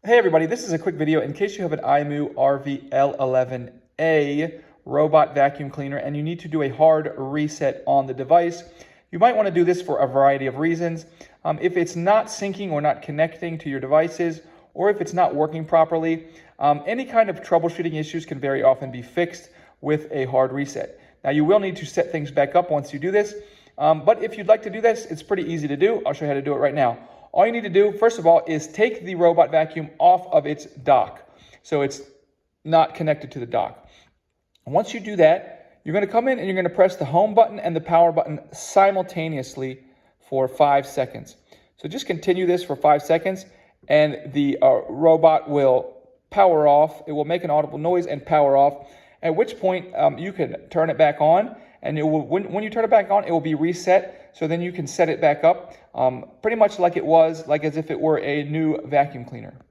Hey everybody, this is a quick video in case you have an Imou RV-L11-A robot vacuum cleaner and you need to do a hard reset on the device. You might want to do this for a variety of reasons. If it's not syncing or not connecting to your devices, or if it's not working properly, any kind of troubleshooting issues can very often be fixed with a hard reset. Now you will need to set things back up once you do this, but if you'd like to do this, it's pretty easy to do. I'll show you how to do it right now. All you need to do, first of all, is take the robot vacuum off of its dock. So it's not connected to the dock. Once you do that, you're going to come in and you're going to press the home button and the power button simultaneously for 5 seconds. So just continue this for 5 seconds and the robot will power off. It will make an audible noise and power off, at which point you can turn it back on. And it will, when you turn it back on, it will be reset. So then you can set it back up pretty much like it was, like as if it were a new vacuum cleaner.